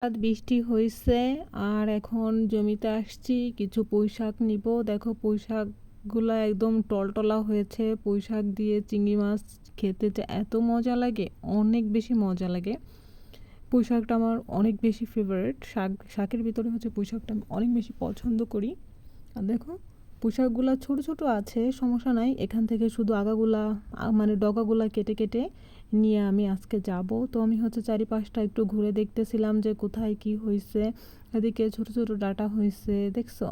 রাত বৃষ্টি হয়েছে আর এখন জমিতে আসছি কিছু পুঁই শাক নিব। দেখো পুঁই শাকগুলো একদম টলটলা হয়েছে। পুঁই শাক দিয়ে চিংড়ি মাছ খেতে যে এত মজা লাগে, অনেক বেশি মজা লাগে। পুঁই শাকটা আমার অনেক বেশি ফেভারিট। শাকের ভিতরে হচ্ছে পুঁই শাকটা আমি অনেক বেশি পছন্দ করি। আর দেখো পুঁই শাকগুলা ছোটো ছোটো আছে, সমস্যা নাই। এখান থেকে শুধু আগাগুলা মানে ডগাগুলা কেটে কেটে নিয়ে আমি আজকে যাব। তো আমি হচ্ছে চারিপাশটা একটু ঘুরে দেখতেছিলাম যে কোথায় কি হয়েছে। এদিকে ছোট ছোট ডাটা হয়েছে, দেখছো?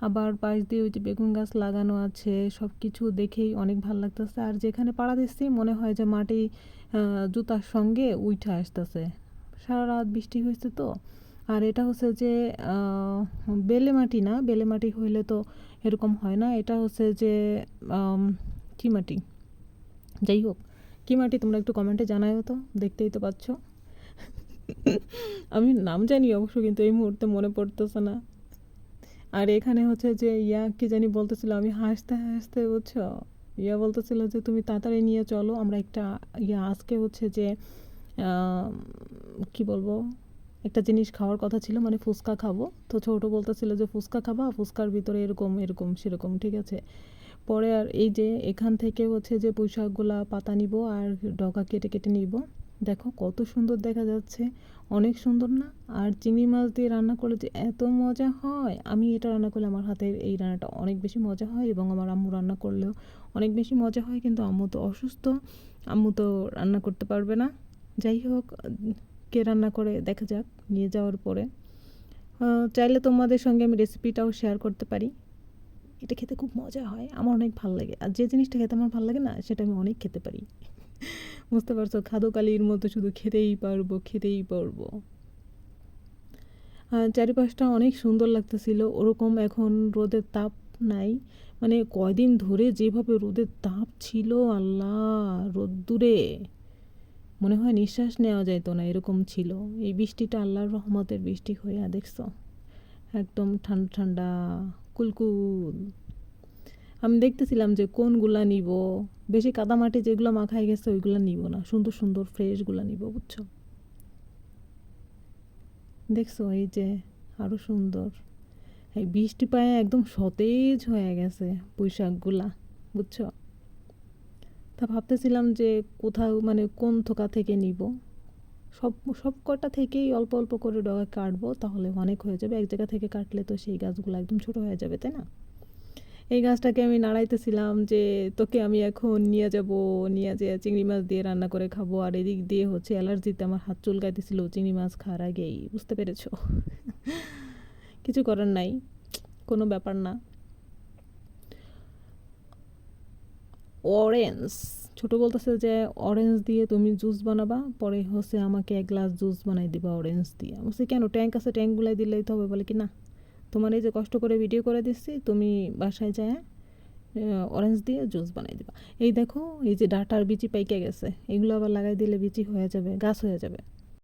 আবার পাশ দিয়ে ওই যে বেগুন গাছ লাগানো আছে। সব কিছু দেখেই অনেক ভালো লাগতেছে। আর যেখানে পাড়া দিচ্ছি মনে হয় যে মাটি জুতার সঙ্গে উঠে আসতেছে। সারা রাত বৃষ্টি হয়েছে তো। আর এটা হচ্ছে যে বেলে মাটি না, বেলে মাটি হইলে তো এরকম হয় না। এটা হচ্ছে যে কি মাটি, যাই হোক কি মাটি তোমরা একটু কমেন্টে জানাও তো, দেখতেই তো পাচ্ছ। আমি নাম জানি অবশ্য, কিন্তু এই মুহূর্তে মনে পড়তেছে না। আর এখানে হচ্ছে যে কি জানি বলতেছিল, আমি হাসতে হাসতে বুঝছো, বলতেছিল যে তুমি তাড়াতাড়ি নিয়ে চলো, আমরা একটা আজকে হচ্ছে যে কি বলবো, একটা জিনিস খাওয়ার কথা ছিল, মানে ফুচকা খাবো। তো ছোটো বলতেছিল যে ফুচকা খাবা, ফুচকার ভিতরে এরকম এরকম সেরকম, ঠিক আছে। পরে আর এই যে এখান থেকে হচ্ছে যে পুঁই শাকগুলা পাতা নিব আর ডগা কেটে কেটে নিব। দেখো কত সুন্দর দেখা যাচ্ছে, অনেক সুন্দর না? আর চিংড়ি মাছ দিয়ে রান্না করলে যে এত মজা হয়, আমি এটা রান্না করলে আমার হাতের এই রান্নাটা অনেক বেশি মজা হয়, এবং আমার আম্মু রান্না করলেও অনেক বেশি মজা হয়। কিন্তু আম্মু তো অসুস্থ, আম্মু তো রান্না করতে পারবে না। যাই হোক, কে রান্না করে দেখা যাক নিয়ে যাওয়ার পরে। চাইলে তোমাদের সঙ্গে আমি রেসিপিটাও শেয়ার করতে পারি। এটা খেতে খুব মজা হয়, আমার অনেক ভালো লাগে। আর যে জিনিসটা খেতে আমার ভালো লাগে না, সেটা আমি অনেক খেতে পারি। বুঝতে পারছো, খাদকালির মতো শুধু খেতেই পারবো খেতেই পারবো। চারিপাশটা অনেক সুন্দর লাগতেছিল। ওরকম এখন রোদের তাপ নাই, মানে কয়দিন ধরে যেভাবে রোদের তাপ ছিল, আল্লাহ, রোদ্দুরে মনে হয় নিঃশ্বাস নেওয়া যাইতো না, এরকম ছিল। এই বৃষ্টিটা আল্লাহর রহমতের বৃষ্টি হইয়া দেখছো, একদম ঠান্ডা ঠান্ডা কুলকুল। আমি দেখতেছিলাম যে কোনগুলা নিব, বেশি কাদামাটি যেগুলো মাখায় গেছে ওইগুলো নিব না, সুন্দর সুন্দর ফ্রেশগুলো নিব, বুঝছো? দেখছো এই যে আরও সুন্দর, এই বৃষ্টি পায়ে একদম সতেজ হয়ে গেছে পুঁই শাকগুলা, বুঝছো? তা ভাবতেছিলাম যে কোথাও মানে কোন থোকা থেকে নিব। সব সব কটা থেকেই অল্প অল্প করে ডগা কাটবো, তাহলে অনেক হয়ে যাবে। এক জায়গা থেকে কাটলে তো সেই গাছগুলো একদম ছোট হয়ে যাবে, তাই না? এই গাছটাকে আমি নাড়াইতেছিলাম যে তোকে আমি এখন নিয়ে যাব, নিয়ে যেয়ে চিংড়ি মাছ দিয়ে রান্না করে খাবো। আর এদিক দিয়ে হচ্ছে অ্যালার্জিতে আমার হাত চুলকাইতেছিল চিংড়ি মাছ খাওয়ার আগেই, বুঝতে পেরেছো? কিছু করার নাই, কোনো ব্যাপার না। অরেঞ্জ, ছোটো বলতেছে যে অরেঞ্জ দিয়ে তুমি জুস বানাবা, পরে হচ্ছে আমাকে এক গ্লাস জুস বানাই দিবা অরেঞ্জ দিয়ে। বলছি কেন, ট্যাঙ্ক আছে, ট্যাঙ্কগুলাই দিলেই তো হবে। বলে কি না, তোমার এই যে কষ্ট করে ভিডিও করে দিচ্ছি, তুমি বাসায় যায় অরেঞ্জ দিয়ে জুস বানাই দিবা। এই দেখো এই যে ডাটার বিচি পাইকে গেছে, এগুলো আবার লাগাই দিলে বিচি হয়ে যাবে, গাছ হয়ে যাবে।